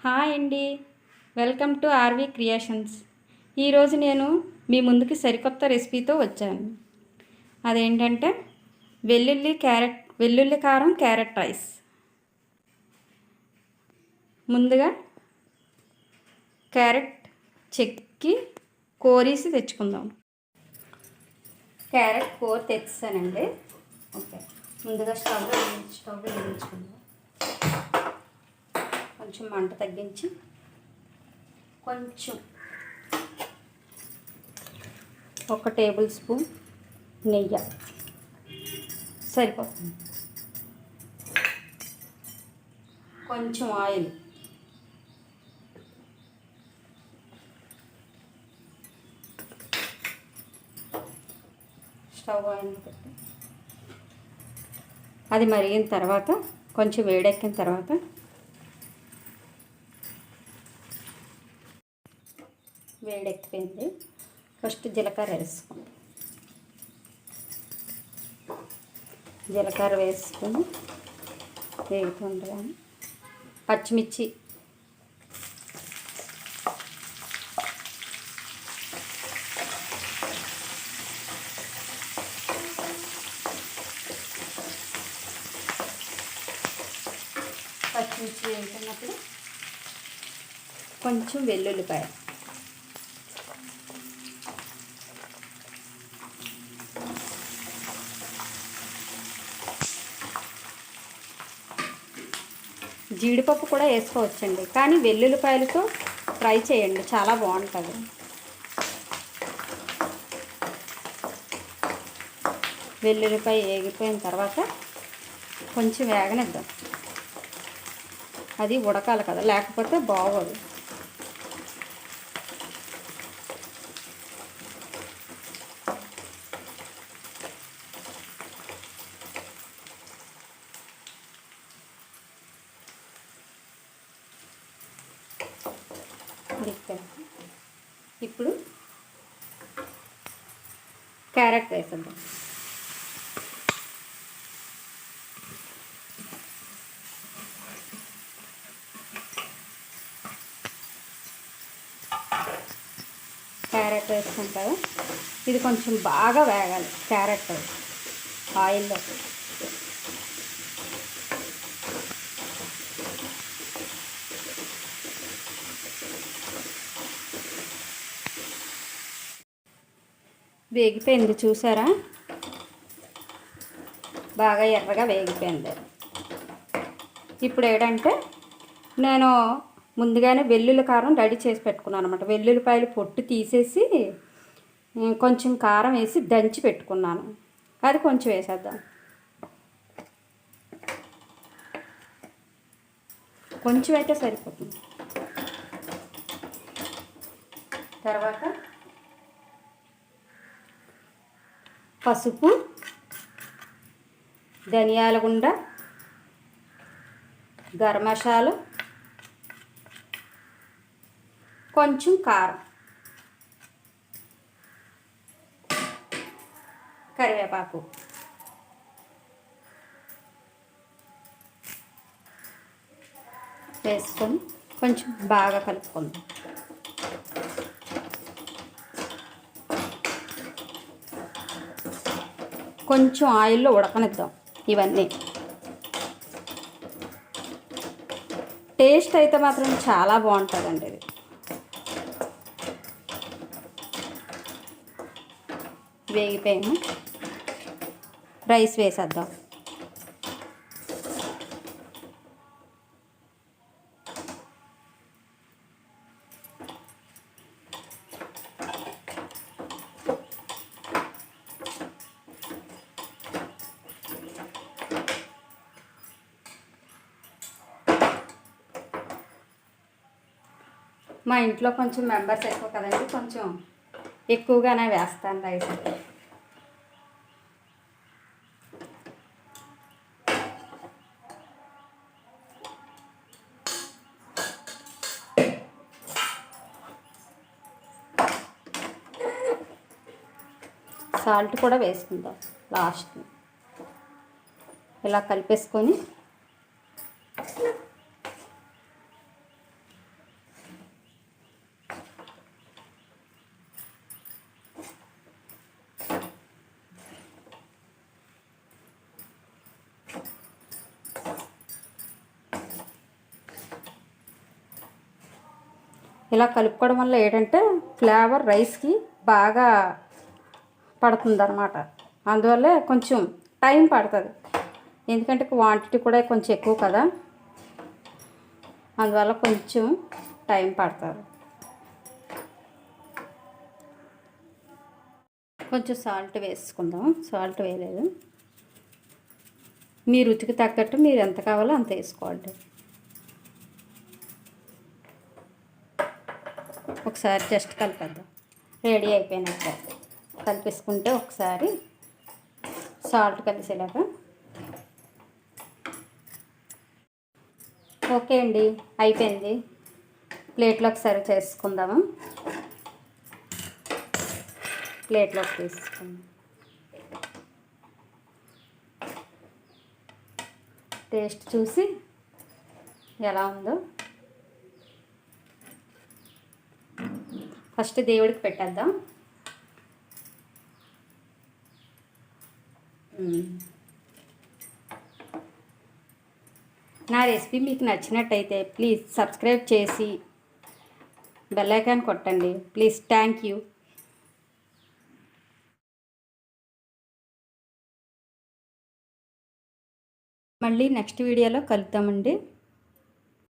Hi అండి, welcome to RV creations. ఈరోజు నేను మీ ముందుకి సరికొత్త రెసిపీతో వచ్చాను. అదేంటంటే వెల్లుల్లి కారం క్యారెట్ రైస్. ముందుగా క్యారెట్ చెక్కి కోరేసి తెచ్చుకుందాం. క్యారెట్ కోర్ తెచ్చానండి. ఓకే, ముందుగా స్టవ్ వెలిగించుకుందాం. కొంచెం మంట తగ్గించి కొంచెం 1 టేబుల్ స్పూన్ నెయ్యి సరిపోతుంది. కొంచెం ఆయిల్, స్టవ్ ఆయిల్ పెట్టి అది మరిగిన తర్వాత కొంచెం వేడెక్కిన తర్వాత వేడెక్కిపోయింది. ఫస్ట్ జీలకర్ర వేసుకోండి. జీలకర్ర వేసుకొని వేగుతుండగానే పచ్చిమిర్చి, వేసుకున్నప్పుడు కొంచెం వెల్లుల్లిపాయ, జీడిపప్పు కూడా వేసుకోవచ్చండి, కానీ వెల్లుల్లిపాయలతో ఫ్రై చేయండి, చాలా బాగుంటుంది. వెల్లుల్లిపాయ వేగిపోయిన తర్వాత కొంచెం వేగనిద్దాం. అది ఉడకాలి కదా, లేకపోతే బాగోదు. ఇప్పుడు క్యారెట్ వేసేద్దాం. క్యారెట్ వేసుకుంటారు. ఇది కొంచెం బాగా వేగాలి. క్యారెట్ ఆయిల్లో వేగిపోయింది, చూసారా? బాగా ఎర్రగా వేగిపోయింది. ఇప్పుడు ఏంటంటే నేను ముందుగానే వెల్లుల్లి కారం రెడీ చేసి పెట్టుకున్నాను అనమాట. వెల్లుల్లిపాయలు పొట్టు తీసేసి కొంచెం కారం వేసి దంచి పెట్టుకున్నాను. అది కొంచెం వేసేద్దాం. కొంచెం అయితే సరిపోతుంది. తర్వాత పసుపు, ధనియాల గుండ, గరం మసాలా, కొంచెం కారం, కరివేపాకు వేసుకొని కొంచెం బాగా కలుపుకుందాం. కొంచెం ఆయిల్లో ఉడకనిద్దాం. ఇవన్నీ టేస్ట్ అయితే మాత్రం చాలా బాగుంటుందండి. ఇది వేగిపోయాము. రైస్ వేసేద్దాం. మా ఇంట్లో కొంచెం మెంబర్స్ ఎక్కువ కదండి, కొంచెం ఎక్కువగానే వేస్తాను రైస్. సాల్ట్ కూడా వేసుకుందాం లాస్ట్. ఇలా కలిపేసుకొని ఇలా కలుపుకోవడం వల్ల ఏంటంటే ఫ్లేవర్ రైస్కి బాగా పడుతుందన్నమాట. అందువల్లే కొంచెం టైం పడుతుంది, ఎందుకంటే క్వాంటిటీ కూడా కొంచెం ఎక్కువ కదా, అందువల్ల కొంచెం టైం పడుతుంది. కొంచెం సాల్ట్ వేసుకుందాం. సాల్ట్ వేయలేదు, మీ రుచికి తగ్గట్టు మీరు ఎంత కావాలో అంత వేసుకోండి. ఒకసారి జస్ట్ కలిపేద్దాం. రెడీ అయిపోయినట్టు కలిపేసుకుంటే ఒకసారి సాల్ట్ కలిసేలాగా. ఓకే అండి, అయిపోయింది. ప్లేట్లోకి సర్వ్ చేసుకుందాము. ప్లేట్లోకి తీసుకుందాం. టేస్ట్ చూసి ఎలా ఉందో ఫస్ట్ దేవుడికి పెట్టేద్దాం. నా రెసిపీ మీకు నచ్చినట్టయితే ప్లీజ్ సబ్స్క్రైబ్ చేసి బెల్ ఐకాన్ కొట్టండి ప్లీజ్. Thank you. మళ్ళీ నెక్స్ట్ వీడియోలో కలుద్దామండి.